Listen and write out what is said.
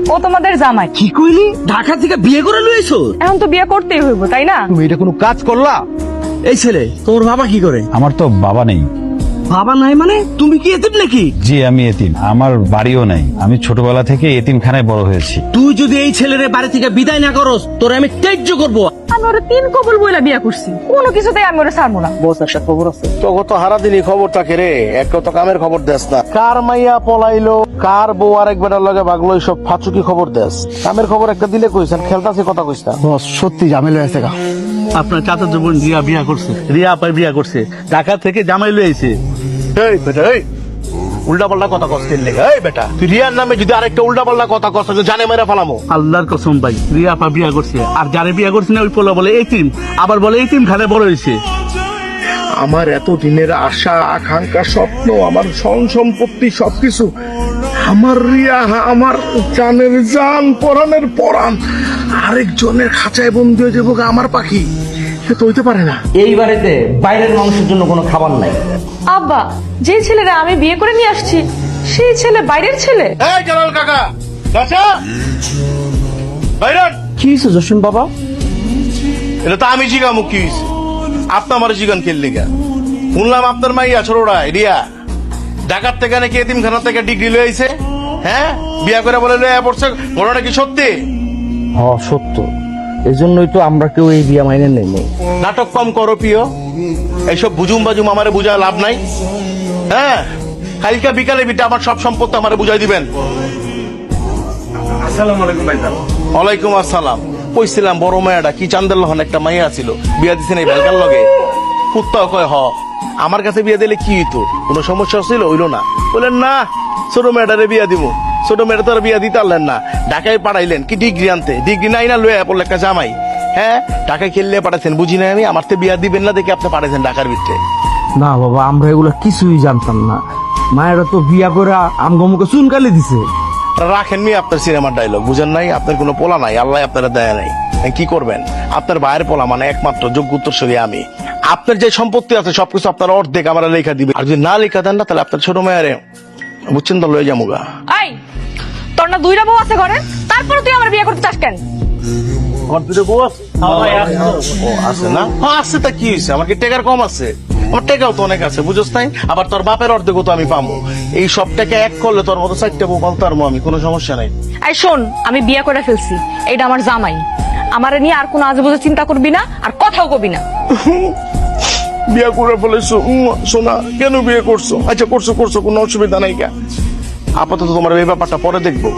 ও তোমাদের জামাই। কি কইলি? ঢাকা থেকে বিয়ে করে লইছো? এখন তো বিয়ে করতেই হইব, তাই না? তুমি এটা কোনো কাজ করলা? এই ছেলে তোর বাবা কি করে? আমার তো বাবা নেই। বাবা নাই মানে তুমি কি এতিম নাকি? জি আমি এতিম, আমার বাড়িও নাই। আমি ছোটবেলা থেকে এতিমখানায় বড় হয়েছি। তুই যদি এই ছেলের বাড়ি থেকে বিদায় না করস তোরে আমি ত্যায্য করবো। আমি ওরা 3 কবুল বইলা বিয়া করছি, কোনো কিছুতেই আমি ওরা ছাড়বো না। বস একটা খবর আছে তোকে তো হারা দিনই খবর থাকে রে, একটা তো কামের খবর দেস না। কার মাইয়া পলাইলো, কার বউ আরেক বেটার লগে ভাগলো, সব ফাঁচুকি খবর দেস। কামের খবর একটা দিলে কইছেন, খেলতাছি কথা কইস না। বস সত্যি ঝামেলা হয়েছে গা। আপনার চাচাতো বোন রিয়া বিয়া করছে, রিয়া আপাই বিয়া করছে, ঢাকা থেকে জামাই লইছে। এই বেটা এই উল্টা পাল্টা কথা কস কেন লেগে? এই বেটা তুই রিয়ার নামে যদি আরেকটা উল্টা পাল্টা কথা কস তো জানে মেরে ফেলামো। আল্লাহর কসম ভাই, রিয়া আপা বিয়া করছে, আর যারে বিয়া করছে না ওই পোলা বলে এতিম, আবার বলে এতিম খানে বড় হয়েছে। আমার এত দিনের আশা আকাঙ্ক্ষা স্বপ্ন, আমার ধন সম্পত্তি সবকিছু, আমার রিয়া আমার জানের জান পরাণের পরাণ আরেকজনের খাঁচায় বন্দি হয়ে যাবো গা আমার পাখি। সে তো হইতে পারে না। এই বাড়িতে বাইরের মানুষের জন্য কোনো খাবার নাই। আব্বা, যে ছেলেরা আমি বিয়ে করে নিয়ে আসছি সেই ছেলে বাইরের ছেলে? এই জালাল কাকা চাচা বাইরান। কি হয়েছে জসিম বাবা? এটা তো আমি জিগামু কি হয়েছে, আপনি আমার জিগান খেললি গা। শুনলাম আপনার মাইয়া ছোড়া রিয়া ঢাকার থেকে নাকি এতিমখানা থেকে ডিগ্রি লয়ে আইছে। হ্যাঁ বিয়া করে বলে লয়ে পড়ছে, ঘটনা কি সত্যি? সত্য, এজন্যই তো আমরা কেউ এই বিয়া মাইনে নেই। নাটক কম করো প্রিয়, এইসব বুঝুম বাজুম আমারে বুঝায় লাভ নাই। হ্যাঁ কালকে বিকালে বিটা আমার সব সম্পত্তি আমারে বুঝাই দিবেন। আসসালামু আলাইকুম ভাইজান। ওয়ালাইকুম আসসালাম। কইছিলাম বড় মায়াটা কি চান্দের লহন একটা মাইয়া ছিল, বিয়া দিছেন এই বেলকার লগে। কুত্তাও কয় আমার কাছে বিয়া দিলে কি হইতো, কোনো সমস্যা ছিল? হইলো না। বললেন না ছোট মেয়েটারে বিয়া দিব। ছোট মেয়েটা তো আর বিয়া দিতে পারলেন না, ঢাকায় পাঠাইলেন কি ডিগ্রি আনতে। ডিগ্রি নাই না লয়ে পড়লে একটা জামাই। হ্যাঁ ঢাকায় খেললে পাঠাচ্ছেন, বুঝি না আমি। আমার তো বিয়া দিবেন না দেখে আপনি পাঠাইছেন ঢাকার ভিতরে। না বাবা, আমরা এগুলো কিছুই জানতাম না। মায়েরা তো বিয়া করে আমগমুকে চুনকালি দিছে। রাখেন মি আপনার সিনেমার ডায়লগ, বুঝেন নাই? আপনার কোনো পোলা নাই, আল্লাহ আপনারা দেয় নাই। কি করবেন? আপনার ভাইয়ের পোলা মানে একমাত্র যোগ্য উত্তরসূরি আমি। আপনার যে সম্পত্তি আছে সবকিছু আপনার অর্ধেক আমার লেখা দিবে, আর যদি না লেখা দেন না তাহলে আপনার ছোট মেয়ারে বুঝছেন তো লয়ে যাবো গা। এই, তোর না 2টা বউ আছে ঘরে, তারপরে তুই আমার বিয়ে করতে চাস কেন? আমার দুটো বউ আছে। ও আছে না? আছে তা কি হয়েছে? আমার কি টেকার কম আছে? আমার টেকাও তো অনেক আছে, বুঝছ নাই? আবার তোর বাপের অর্ধেকও তো আমি পাবো। এই সব টাকা এক করলে তোর মতো 4টা বউ পালতে পারবো আমি, কোনো সমস্যা নাই। এই শোন, আমি বিয়ে করে ফেলছি, এটা আমার জামাই। আমারে নিয়ে আর কোনো আজেবাজে চিন্তা করবি না, আর কথাও কবি না। বিয়ে করে বলেছো সোনা, কেন বিয়ে করছো? আচ্ছা করছো করছো, কোনো অসুবিধা নাই। আপাতত তোমার এই ব্যাপারটা পরে দেখবো।